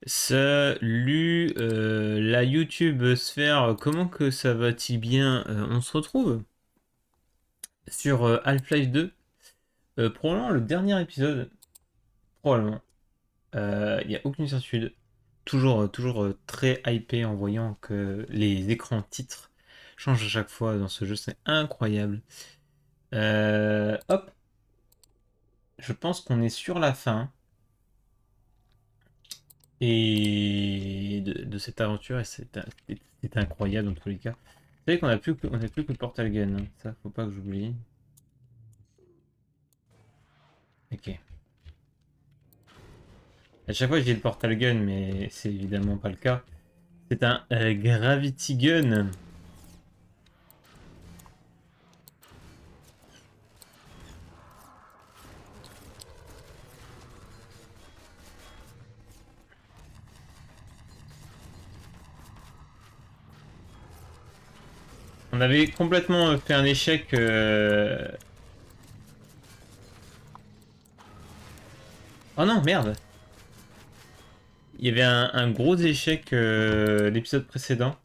Salut la YouTube sphère, comment que ça va-t-il bien? On se retrouve sur Half-Life 2, probablement le dernier épisode, probablement. Il n'y a aucune certitude. Toujours très hypé en voyant que les écrans titres changent à chaque fois dans ce jeu, c'est incroyable. Hop, je pense qu'on est sur la fin et de cette aventure et c'est incroyable dans tous les cas. Vous savez qu'on a plus que le Portal Gun, hein. Ça faut pas que j'oublie. Ok. À chaque fois je dis le Portal Gun, mais c'est évidemment pas le cas. C'est un Gravity Gun. On avait complètement fait un échec. Oh non, merde. Il y avait un gros échec l'épisode précédent.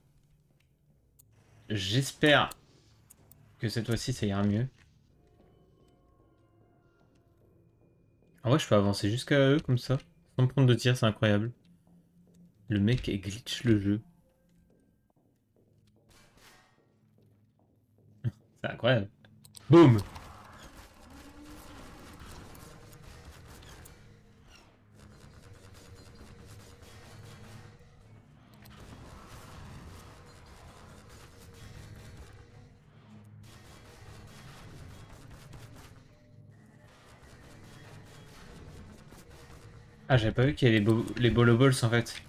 J'espère que cette fois-ci ça ira mieux. En vrai, je peux avancer jusqu'à eux comme ça, sans me prendre de tir, c'est incroyable. Le mec glitch le jeu. C'est incroyable. Boum. Ah, j'avais pas vu qu'il y avait les Bolo Balls en fait.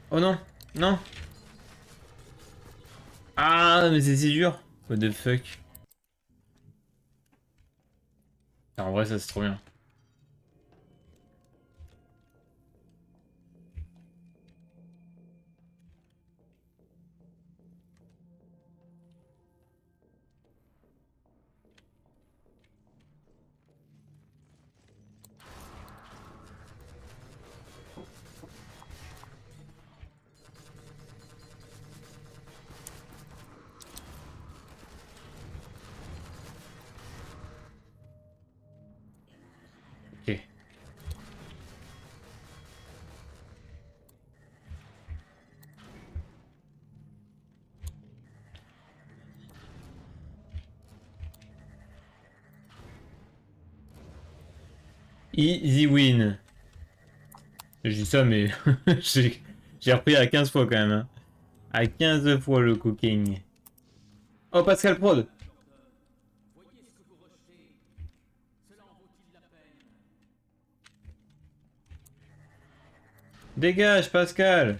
Oh non, non. Ah, mais c'est si dur. What the fuck. Ah, en vrai, ça c'est trop bien. Ok. Easy win. Je dis ça, mais j'ai j'ai repris à 15 fois quand même, hein. À 15 fois le cooking. Oh, Pascal Prod. Dégage, Pascal.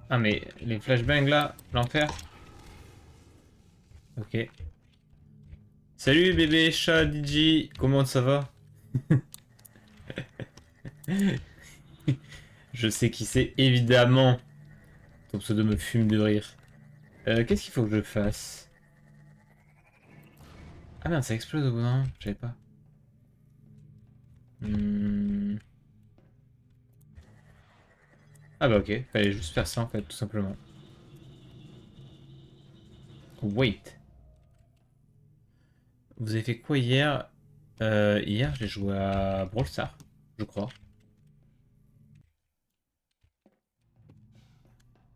Ah, mais les flashbangs là, l'enfer. Ok. Salut bébé chat DJ, comment ça va? Je sais qui c'est, évidemment. Ton pseudo me fume de rire. Qu'est-ce qu'il faut que je fasse? Ah merde, ça explose au bout d'un moment, je savais pas. Hmm. Ah bah ok, fallait juste faire ça en fait, tout simplement. Wait. Vous avez fait quoi hier? Hier, j'ai joué à Brawl Stars, je crois.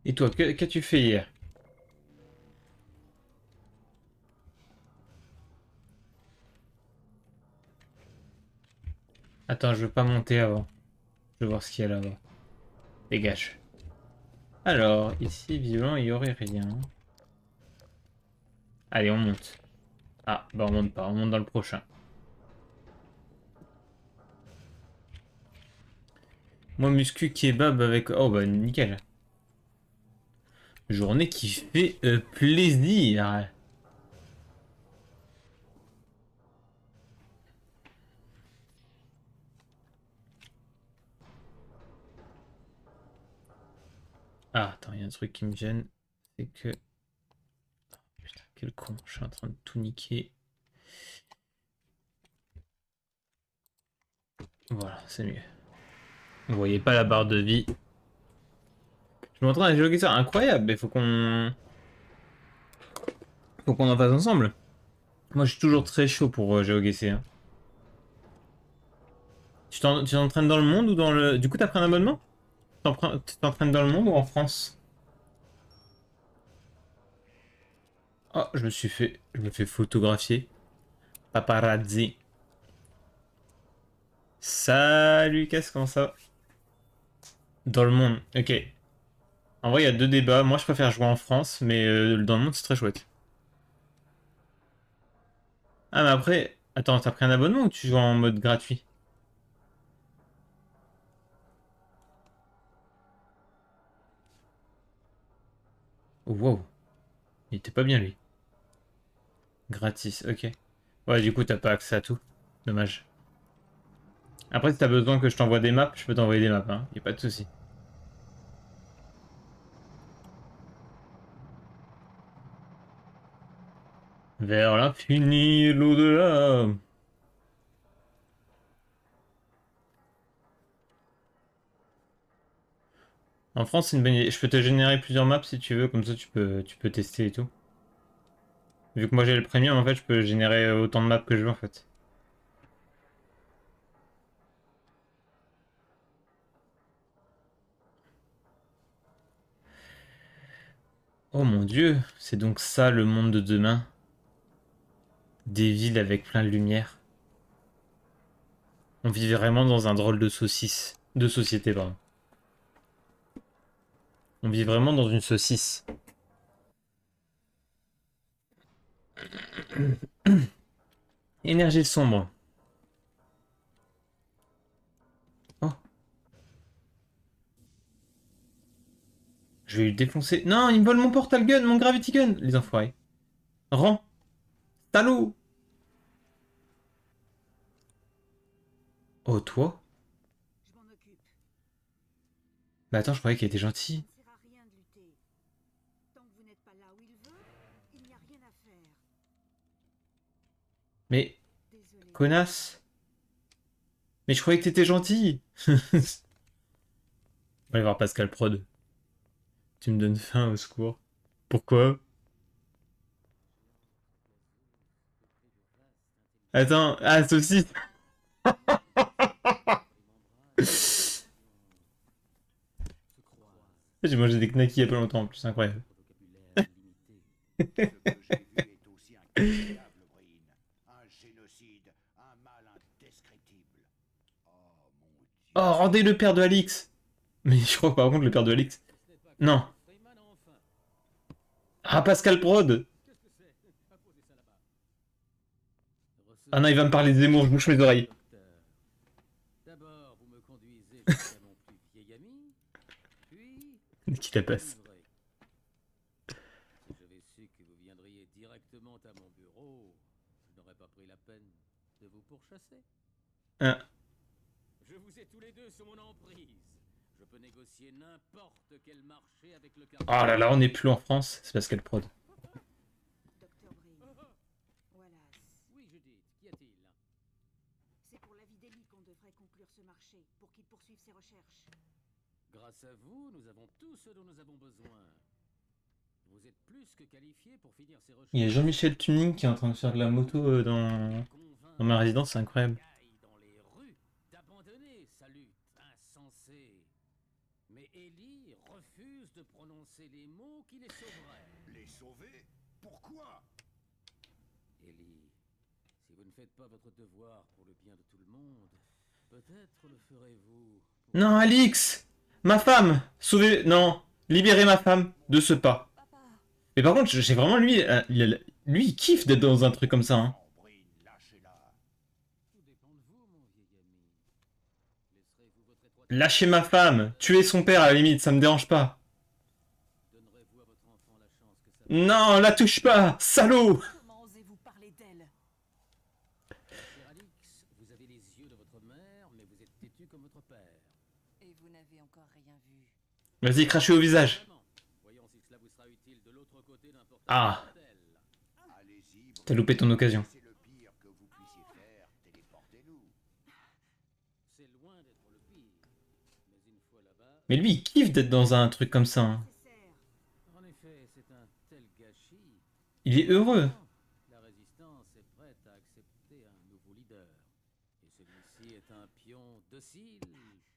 Et toi, qu'as-tu fait hier? Attends, je veux pas monter avant. Je veux voir ce qu'il y a là-bas. Dégage. Alors, ici, visiblement, il y aurait rien. Allez, on monte. Ah, bah on monte pas, on monte dans le prochain. Moi, muscu kebab avec... Oh bah nickel. Journée qui fait plaisir. Ah, attends, il y a un truc qui me gêne. C'est que... Putain, quel con, je suis en train de tout niquer. Voilà, c'est mieux. Vous voyez pas la barre de vie. Je m'entraîne à géoguesser, incroyable, mais faut qu'on en fasse ensemble. Moi, je suis toujours très chaud pour GeoGuessr. Hein. Tu t'entraînes dans le monde ou dans le... Du coup, t'as pris un abonnement? Tu t'entraînes dans le monde ou en France? Oh, je me suis fait... Je me fais photographier. Paparazzi. Salut, qu'est-ce comment ça va? Dans le monde, ok. En vrai, il y a deux débats. Moi, je préfère jouer en France, mais dans le monde, c'est très chouette. Ah, mais après... Attends, t'as pris un abonnement ou tu joues en mode gratuit? Oh, wow. Il était pas bien, lui. Gratis, ok. Ouais, du coup, t'as pas accès à tout. Dommage. Après, si t'as besoin que je t'envoie des maps, je peux t'envoyer des maps, hein. Y a pas de souci. Vers l'infini et l'au-delà. En France, c'est une bonne idée. Je peux te générer plusieurs maps si tu veux, comme ça tu peux tester et tout. Vu que moi j'ai le premium, en fait, je peux générer autant de maps que je veux, en fait. Oh mon dieu, c'est donc ça le monde de demain. Des villes avec plein de lumière. On vit vraiment dans un drôle de saucisse. De société, pardon. On vit vraiment dans une saucisse. Énergie sombre. Oh, je vais lui défoncer. Non, il me vole mon portal gun, mon gravity gun, les enfoirés. Rends. Salaud. Oh, toi? Je m'en occupe. Bah attends, je croyais qu'il était Ça gentil. ne sert à rien de lutter. Tant que vous n'êtes pas là où il veut, il n'y a rien à faire. Mais, Désolé. connasse. Mais je croyais que t'étais gentil. On va aller voir Pascal Prod. Tu me donnes faim, au secours. Pourquoi? Attends, ah, saucisse. J'ai mangé des knackis il y a pas longtemps en plus, incroyable. Ce que j'ai vu est aussi inqualifiable, Breen. Un génocide, un mal indescriptible. Oh mon Dieu. Oh, rendez le père de Alix. Mais je crois que par contre le père de Alix. Non. Ah, Pascal Prod. Ah non, il va me parler de Zemmour, je bouche mes oreilles. D'abord, vous me conduisez jusqu'à mon plus vieil ami, puis Qui la vous me passe. livrez. Si j'avais su que vous viendriez directement à mon bureau, je n'aurais pas pris la peine de vous pourchasser. Hein. Je vous ai tous les deux sous mon emprise. Je peux négocier n'importe quel marché avec le Oh là cartel. là, on n'est plus en France, c'est Pascal Prod. Docteur Breen. Wallace. Oui, Judith, qu'y a-t-il? C'est pour l'avis d'Eli qu'on devrait conclure ce marché, pour qu'il poursuive ses recherches. Grâce à vous, nous avons tout ce dont nous avons besoin. Vous êtes plus que qualifié pour finir ces recherches. Il y a Jean-Michel Tuning qui est en train de faire de la moto dans ma résidence, c'est incroyable. Dans les rues, d'abandonner sa lutte insensée. Mais Ellie refuse de prononcer les mots qui les sauveraient. Les sauver? Pourquoi? Ellie, si vous ne faites pas votre devoir pour le bien de tout le monde, peut-être le ferez-vous. Non, Alix. Ma femme. Sauvez... Non. Libérez ma femme de ce pas. Mais par contre, j'ai vraiment lui... lui, il kiffe d'être dans un truc comme ça. Hein. Non, Breen, lâchez-la. Tout dépend de vous, mon vieil ami. Laisserez-vous votre étroite... Lâchez ma femme. Tuez son père à la limite, ça me dérange pas. Donnerez-vous à votre enfant la chance que ça... Non, la touche pas. Salaud. Comment osez-vous parler d'elle? Cher Alix, vous avez les yeux de votre mère, mais vous êtes têtu comme votre père. Et vous n'avez encore rien vu. Vas-y, crachez au visage. Vraiment. Voyons si cela vous sera utile de l'autre côté d'un portail Ah. mortel. Allez-y, T'as Breen. loupé ton occasion. C'est le pire que vous puissiez faire. Téléportez-nous. C'est Mais lui, il kiffe d'être dans un truc comme ça, hein. nécessaire. En effet, c'est un tel gâchis. Il est heureux. La résistance est prête à accepter un nouveau leader. Et celui-ci est un pion docile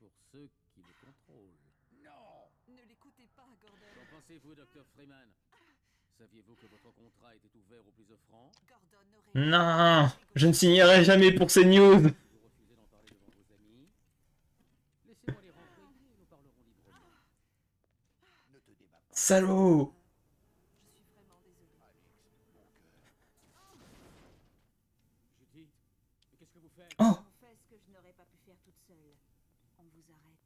pour ceux qui le contrôlent. Non! Ne l'écoutez pas, Gordon. Qu'en pensez-vous, Dr. Freeman? Saviez-vous que votre contrat était ouvert aux plus offrants? Gordon n'aurait Non, je ne signerai jamais pour ces news. Vous refusez d'en parler devant vos amis? Laissez-moi les renvoyer et nous parlerons librement. Ne te débat pas. Salaud. Je suis vraiment désolée. Judith, mais qu'est-ce que vous faites? Oh, On fait ce que je n'aurais pas pu faire toute seule. On vous arrête.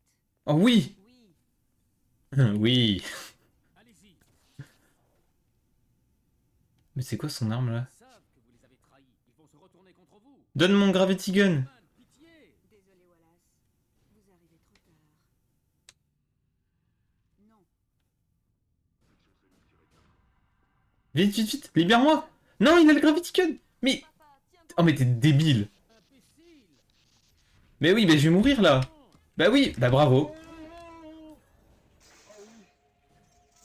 oh oui. Oui, Oui. Allez-y. Mais c'est quoi son arme là? Ils savent que vous les avez trahis. Ils vont se retourner contre vous. Donne mon gravity gun. Man, pitié. désolé Wallace. Vous arrivez trop tard. Non, Vite, vite, vite. Libère-moi. Non, il a le gravity gun. Mais... papa, tiens Oh, mais t'es débile. Imbécile. Mais oui, mais je vais mourir là. Bah oui, bah bravo.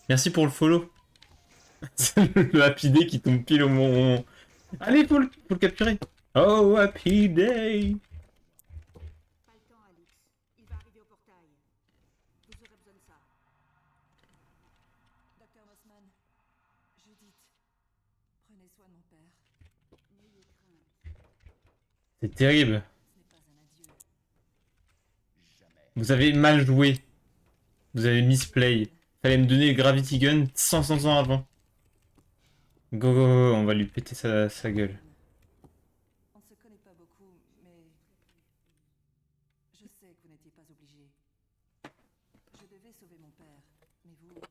Merci pour le follow. C'est le Happy Day qui tombe pile au moment. Allez, faut le capturer. Oh, Happy Day. pas le temps, Alix. Il va arriver au portail. Vous aurez besoin de ça. Docteur Mossman, Judith, prenez soin de mon père. N'ayez crainte. C'est terrible. Ce n'est pas un adieu. Jamais. Vous avez mal joué. Vous avez misplay. Fallait me donner le Gravity Gun 500 ans avant. Go, go, go, on va lui péter sa gueule. On ne se connaît pas beaucoup, mais je sais que vous n'étiez pas obligé. Je devais sauver mon père, mais vous,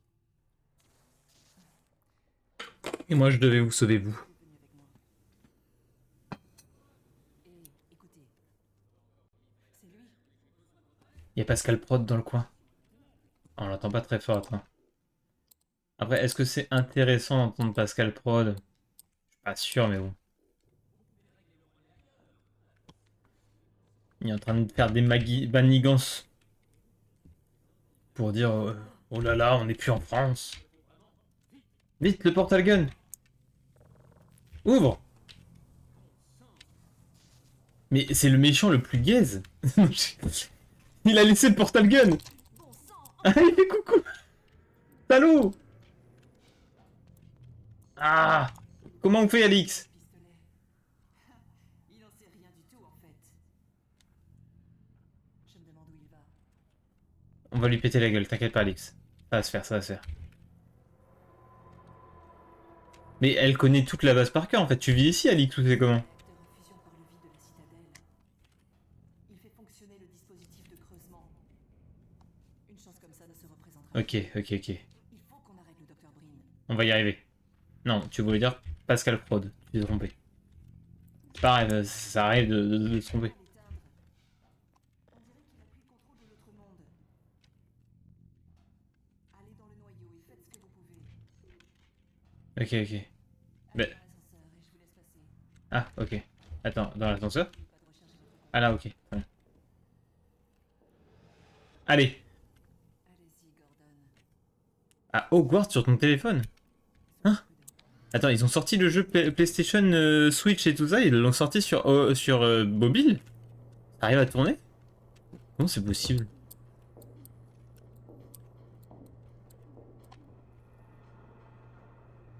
Et moi, je devais vous sauver, vous. êtes venu avec moi. Et écoutez, c'est lui. Il y a Pascal Prod dans le coin. On l'entend pas très fort, attends. Après, est-ce que c'est intéressant d'entendre Pascal Prod? Je suis pas sûr, mais bon. Il est en train de faire des manigances. Pour dire, oh là là, on n'est plus en France. Vite, le portal gun. Ouvre. Mais c'est le méchant le plus gaze. Il a laissé le portal gun. Bon sang, Ah, il fait coucou. Salaud. Ah. Comment on fait, Alix? pistolet. Il n'en sait rien du tout, en fait. Je me demande où il va. On va lui péter la gueule, t'inquiète pas, Alix. Ça va se faire, ça va se faire. Mais elle connaît toute la base par cœur, en fait. Tu vis ici, Alix, ou c'est comment? De refusion par le vide de la citadelle. Il fait fonctionner le dispositif de creusement. Une chance comme ça ne se représentera Ok, plus. ok, ok. Il faut qu'on arrête le docteur Brin. On va y arriver. Non, tu voulais dire Pascal Prod. Tu t'es trompé. C'est pareil, ça arrive de se tromper. L'éteindre. On dirait qu'il a pris le contrôle de notre monde. Allez dans le noyau et faites ce que vous pouvez. Ok, ok. Allez Ben- dans l'ascenseur et je vous laisse passer. Ah, ok. Attends, dans l'ascenseur? N'oubliez pas de recharger votre compte. Ah là, ok. Ouais. Allez. Allez-y, Gordon. À Hogwarts sur ton téléphone? Hein? Attends, ils ont sorti le jeu PlayStation Switch et tout ça, ils l'ont sorti sur mobile? Ça arrive à tourner? Comment c'est possible?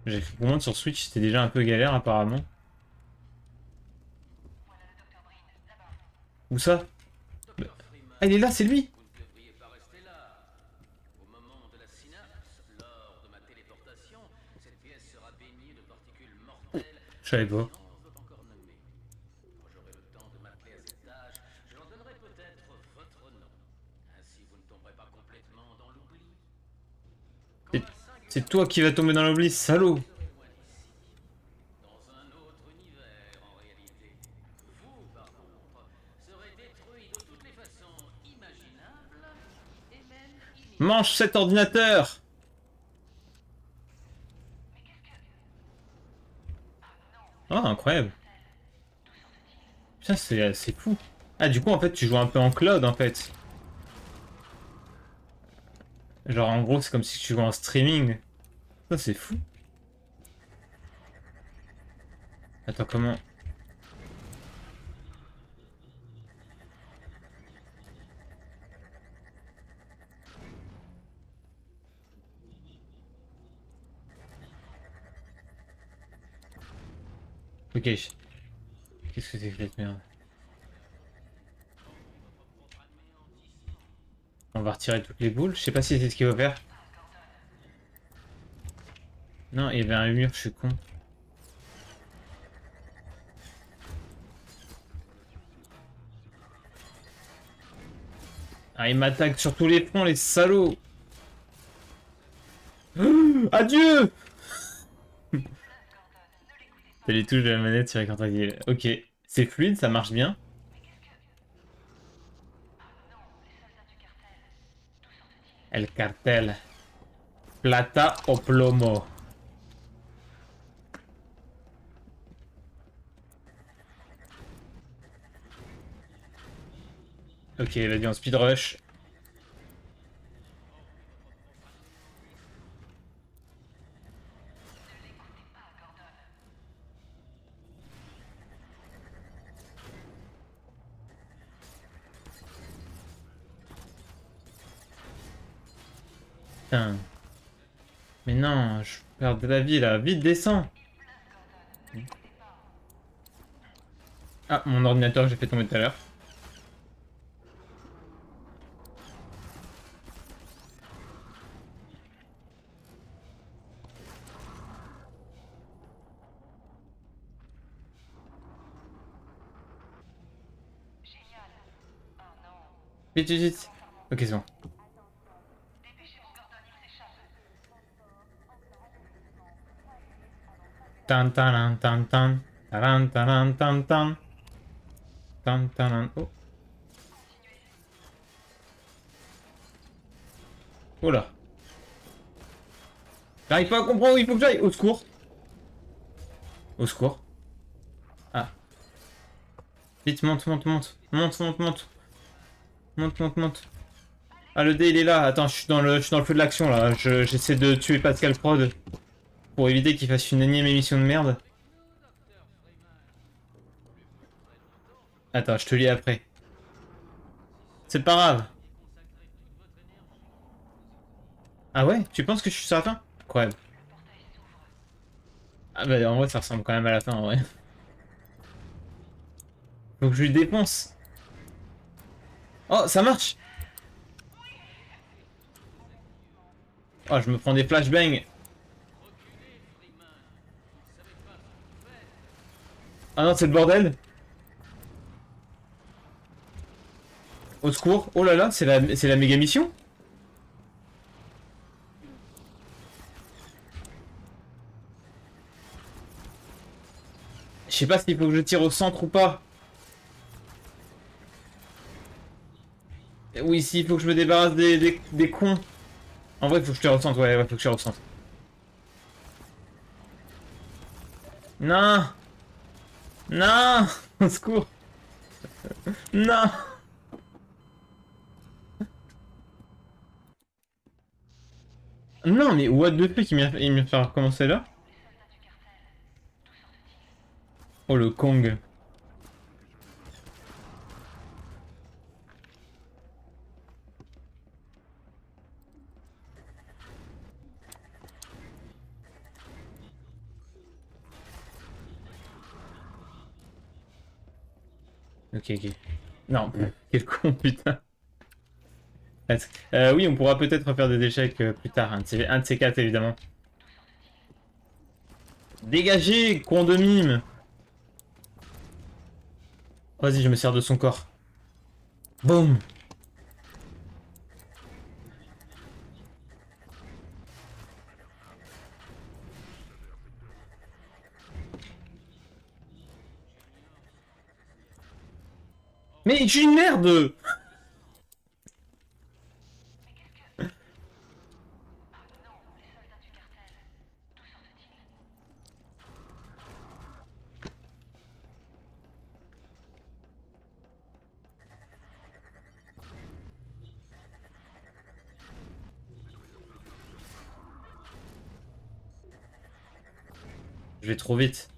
J'ai cru comprendre sur Switch c'était déjà un peu galère apparemment. Où ça? Dr. Freeman, Ah, il est là, c'est lui! vous ne devriez pas rester là. Au moment de la synapse, lors de ma téléportation, cette pièce sera baignée de particules mortelles. Je savais pas. Science doit encore nommer. Quand j'aurai le temps de m'atteler à cette tâche, je leur donnerai peut-être votre nom. Ainsi, vous ne tomberez pas complètement dans l'oubli. Quand C'est- la singularité C'est toi qui vas tomber dans l'oubli, salaud! serait loin d'ici, dans un autre univers en réalité, vous, par contre, serez détruit de toutes les façons imaginables et même inimaginables. Mange cet ordinateur! Oh, incroyable! Putain, c'est fou! Ah, du coup, en fait, tu joues un peu en cloud, en fait. Genre en gros c'est comme si tu jouais en streaming. Ça c'est fou. Attends comment... Ok. Qu'est-ce que c'est que cette merde? On va retirer toutes les boules. Je sais pas si c'est ce qu'il va faire. Non, il y avait un mur, je suis con. Ah, ils m'attaquent sur tous les fronts, les salauds! Adieu! T'as les touches de la manette sur écran tactile. Ok. C'est fluide, ça marche bien. El cartel. Plata o plomo. Ok, vas-y, on speed rush. Putain. Mais non, je perds de la vie là. Vite, descends. Ah, mon ordinateur que j'ai fait tomber tout à l'heure. Vite, vite, vite. Ok, c'est bon. Tan tan tan tan. Taran taran tan tan. Tan taran. Oh. Oh là. J'arrive pas à comprendre où il faut que j'aille. Au secours. Au secours. Ah. Vite, monte, monte, monte. Monte, monte, monte. Monte, monte, monte. Ah, le dé, il est là. Attends, je suis dans le feu de l'action, là. J'essaie de tuer Pascal Prod pour éviter qu'il fasse une énième émission de merde. Attends, je te lis après. C'est pas grave. Ah ouais? Tu penses que je suis sur la fin? Incroyable. Ah bah, en vrai, ça ressemble quand même à la fin, en vrai. Faut que je lui défonce. Oh, ça marche! Oh, je me prends des flashbangs. Ah non, c'est le bordel. Au secours. Oh là là, c'est la méga mission? Je sais pas s'il faut que je tire au centre ou pas. Oui, s'il faut que je me débarrasse des cons. En vrai, il faut que je tire au centre, ouais, faut que je tire au centre. Non! Non! Au secours! Non! Non, mais what the fuck, il m'a fait recommencer là? Oh, le Kong. Ok, ok. Non, quel con, putain. Oui, on pourra peut-être refaire des échecs plus tard, un de ces quatre, évidemment. Dégagez, con de mime! Vas-y, je me sers de son corps. Boum! Mais je suis une merde! vais trop vite.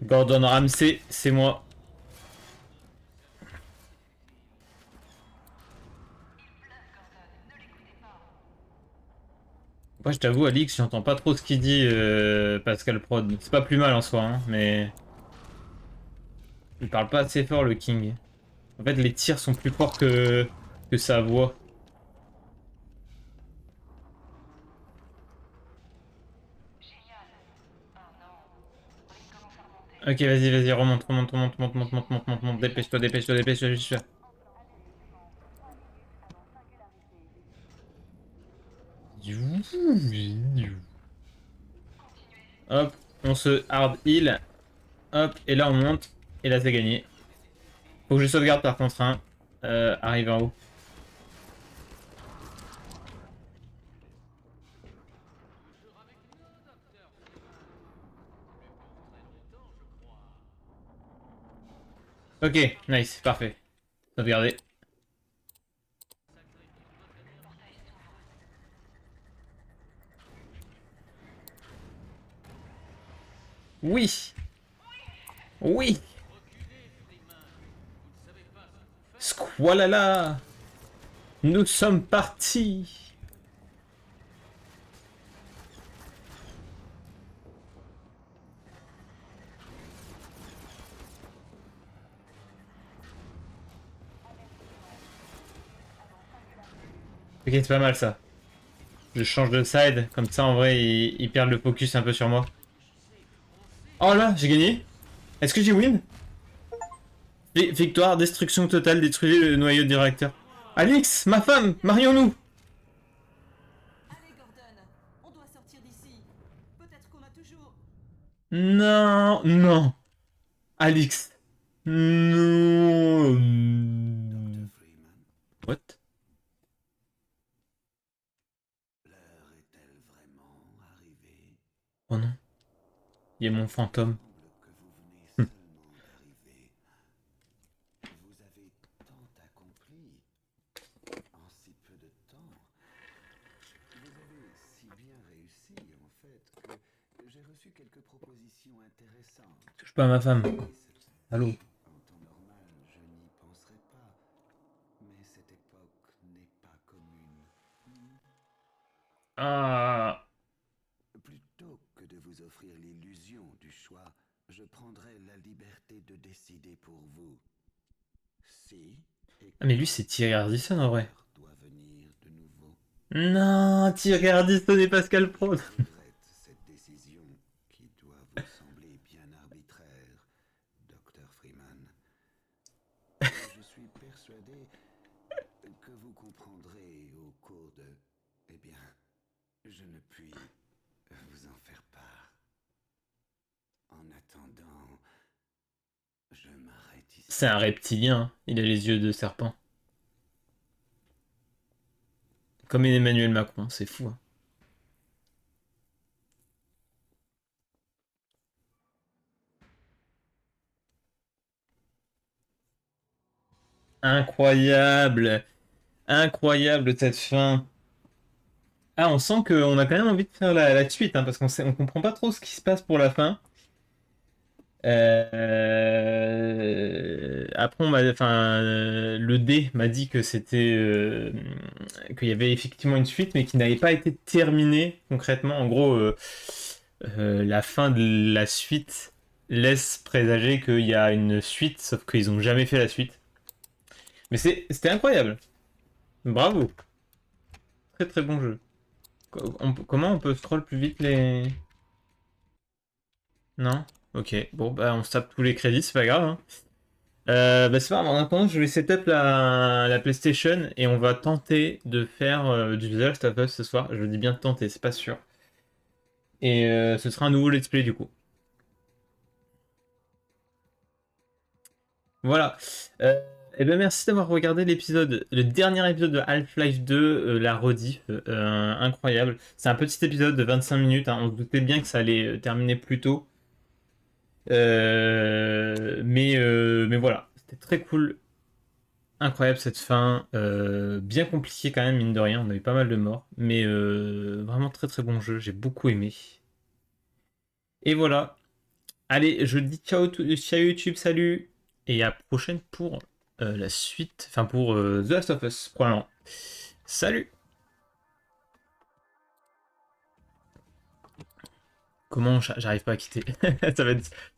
Gordon Ramsay, c'est moi. Moi, je t'avoue, Alix, j'entends pas trop ce qu'il dit, Pascal Prod. C'est pas plus mal en soi, hein, mais... Il parle pas assez fort, le King. En fait, les tirs sont plus forts que sa voix. Ok, vas-y, vas-y, remonte, remonte, remonte, remonte, remonte, remonte, remonte, remonte, remonte. Dépêche-toi, dépêche-toi, dépêche-toi, dépêche-toi. Hop, on se hard heal. Hop, et là on monte. Et là c'est gagné. Faut que je sauvegarde par contre, hein. Arrive en haut. Ok, nice, parfait. Sauvegarder. Oui! Oui! Squalala! Nous sommes partis! Ok, c'est pas mal ça. Je change de side, comme ça en vrai ils perdent le focus un peu sur moi. Oh là, j'ai gagné! Est-ce que j'ai win? Victoire, destruction totale, détruisez le noyau directeur. Alix, ma femme, marions-nous! Allez, Gordon, on doit sortir d'ici. Peut-être qu'on a toujours... Non, non. Alix. Non. Dr. Freeman, What? l'heure est-elle vraiment arrivée? Oh non. Il y a mon fantôme. Il semble que vous venez seulement d'arriver. Vous avez tant accompli en si peu de temps. Vous avez si bien réussi, en fait, que j'ai reçu quelques propositions intéressantes. Touche pas à ma femme. Et celles-ci, Allô? en temps normal, je n'y penserais pas. Mais cette époque n'est pas commune. Ah. Plutôt que de vous offrir l'illusion du choix, je prendrai la liberté de décider pour vous. Si et Ah mais lui c'est Thierry Ardisson en vrai. quand doit venir de nouveau. Non, Thierry Ardisson et Pascal Prod. Je regrette cette décision qui doit vous sembler bien arbitraire, Dr. Freeman. Mais je suis persuadé que vous comprendrez au cours de... Eh bien, je ne puis vous en faire part. En attendant, je m'arrête ici. C'est un reptilien, hein. Il a les yeux de serpent. Comme Emmanuel Macron, c'est fou, hein. Incroyable! Incroyable cette fin. Ah, on sent qu'on a quand même envie de faire la suite, hein, parce on comprend pas trop ce qui se passe pour la fin. Après, le D m'a dit que c'était qu'il y avait effectivement une suite, mais qui n'avait pas été terminée concrètement. En gros, la fin de la suite laisse présager qu'il y a une suite, sauf qu'ils ont jamais fait la suite. Mais c'était incroyable. Bravo. Très très bon jeu. Comment on peut scroll plus vite les... Non? Ok, bon bah on se tape tous les crédits, c'est pas grave, hein. Bah c'est pas grave, en attendant je vais setup la PlayStation et on va tenter de faire du The Last of Us ce soir. Je dis bien tenter, c'est pas sûr. Et ce sera un nouveau let's play du coup. Voilà. Et ben merci d'avoir regardé l'épisode, le dernier épisode de Half-Life 2, la rediff, incroyable. C'est un petit épisode de 25 minutes, hein. On se doutait bien que ça allait terminer plus tôt. Mais voilà, C'était très cool. Incroyable cette fin. Bien compliqué quand même, mine de rien. On a eu pas mal de morts. Mais vraiment très très bon jeu. J'ai beaucoup aimé. Et voilà. Allez, je dis ciao, ciao YouTube, salut. Et à la prochaine pour la suite. Enfin pour The Last of Us, probablement. Salut. Comment j'arrive pas à quitter. Ça va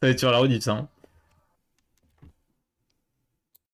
être sur la rediff ça. Hein.